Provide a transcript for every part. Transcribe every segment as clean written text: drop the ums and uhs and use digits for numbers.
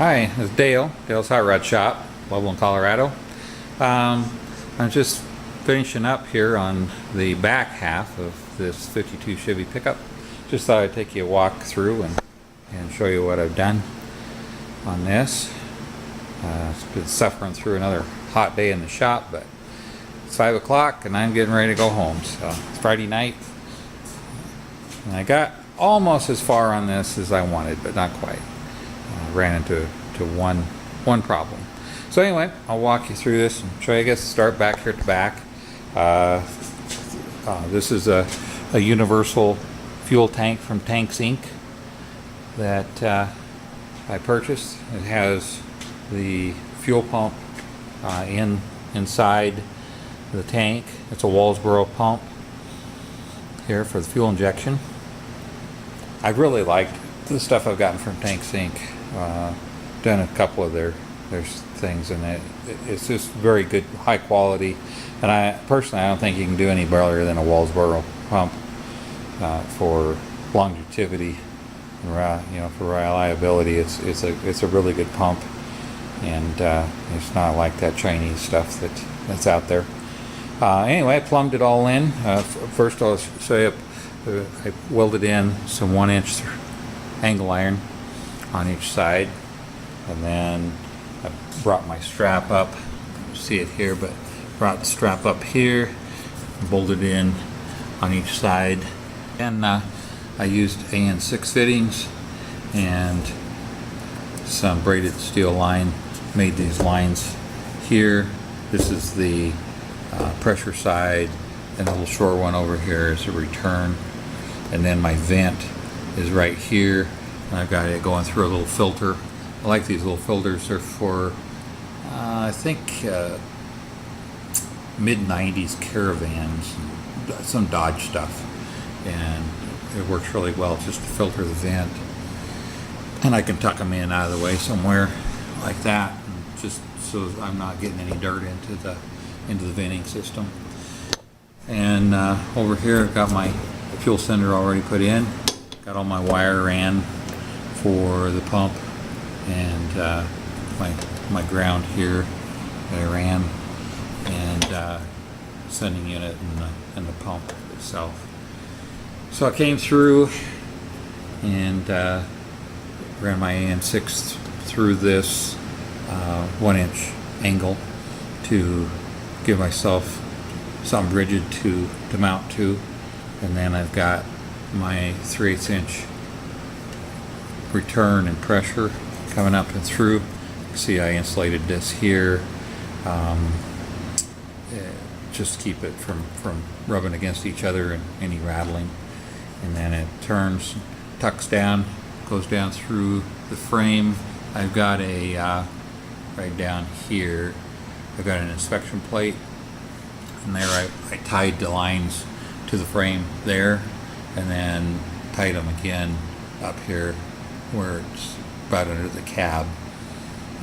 Hi, it's Dale. Dale's Hot Rod Shop, Loveland, Colorado. I'm just finishing up here on the back half of this 52 Chevy pickup. Just thought I'd take you a walk through and show you what I've done on this. It's been suffering through another hot day in the shop, but it's 5 o'clock and I'm getting ready to go home. So it's Friday night, and I got almost as far on this as I wanted, but not quite. Ran into one problem. So anyway, I'll walk you through this and show you. I guess start back here at the back. This is a universal fuel tank from Tanks Inc. that I purchased. It has the fuel pump inside the tank. It's a Walsboro pump here for the fuel injection. I really liked the stuff I've gotten from Tanks Inc. Done a couple of their things, and it's just very good, high quality. And I personally, I don't think you can do any better than a Walsboro pump for longevity, for reliability. It's a really good pump, and it's not like that Chinese stuff that's out there. Anyway, I plumbed it all in. First, I'll show you. I welded in some 1-inch angle iron on each side, and then I brought my strap up. You see it here, but brought the strap up here, bolted in on each side, and I used AN6 fittings and some braided steel line. Made these lines here. This is the pressure side, and the little short one over here is a return, and then my vent is right here. I've got it going through a little filter. I like these little filters. They're for, I think, mid-90s Caravans, and some Dodge stuff. And it works really well just to filter the vent. And I can tuck them in out of the way somewhere like that, just so I'm not getting any dirt into the venting system. And over here I've got my fuel sender already put in. Got all my wire ran for the pump, and my ground here that I ran, and sending unit and the pump itself. So I came through and ran my AN6 through this 1-inch angle to give myself something rigid to mount to, and then I've got my 3/8-inch return and pressure coming up and through. You can see I insulated this here just to keep it from rubbing against each other and any rattling. And then it turns, tucks down, goes down through the frame. I've got a right down here, I've got an inspection plate, and there I tied the lines to the frame there, and then tied them again up here where it's about under the cab.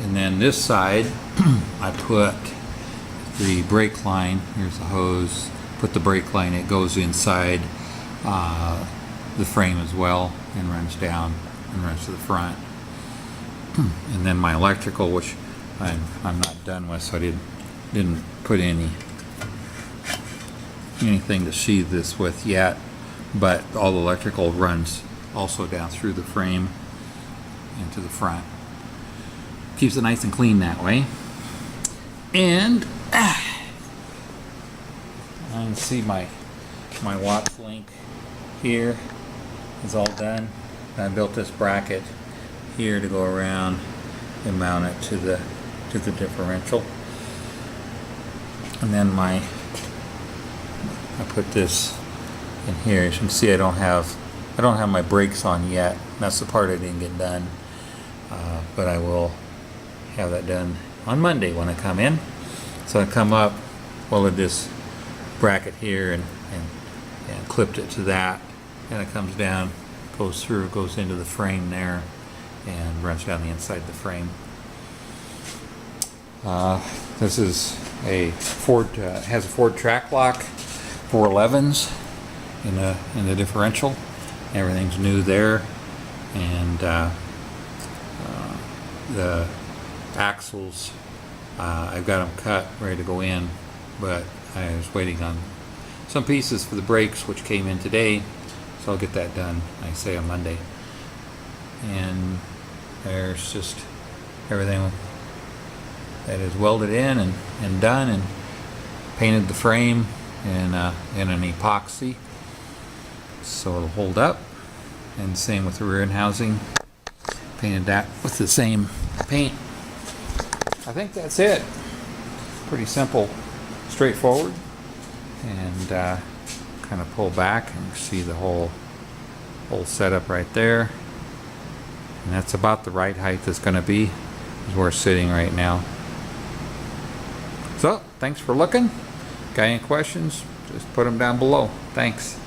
And then this side I put the brake line. Here's the hose. Put the brake line, it goes inside the frame as well and runs down and runs to the front. And then my electrical, which I'm not done with, so I didn't put anything to sheathe this with yet, but all the electrical runs also down through the frame into the front. Keeps it nice and clean that way. And I can see my Watts link here is all done. I built this bracket here to go around and mount it to the differential. And then I put this in here. As you can see, I don't have my brakes on yet. That's the part I didn't get done, but I will have that done on Monday when I come in. So I come up, welded this bracket here and clipped it to that, and it comes down, goes through, goes into the frame there, and runs down the inside of the frame. This is a Ford, has a Ford track lock, 411s in the differential. Everything's new there, and the axles, I've got them cut, ready to go in, but I was waiting on some pieces for the brakes, which came in today, so I'll get that done, I say on Monday. And there's just everything that is welded in and done, and painted the frame in an epoxy so it'll hold up, and same with the rear end housing, painted that with the same paint. I think that's it. Pretty simple, straightforward, and kind of pull back and see the whole setup right there, and that's about the right height that's going to be as we're sitting right now. So thanks for looking. Got any questions, just put them down below. Thanks.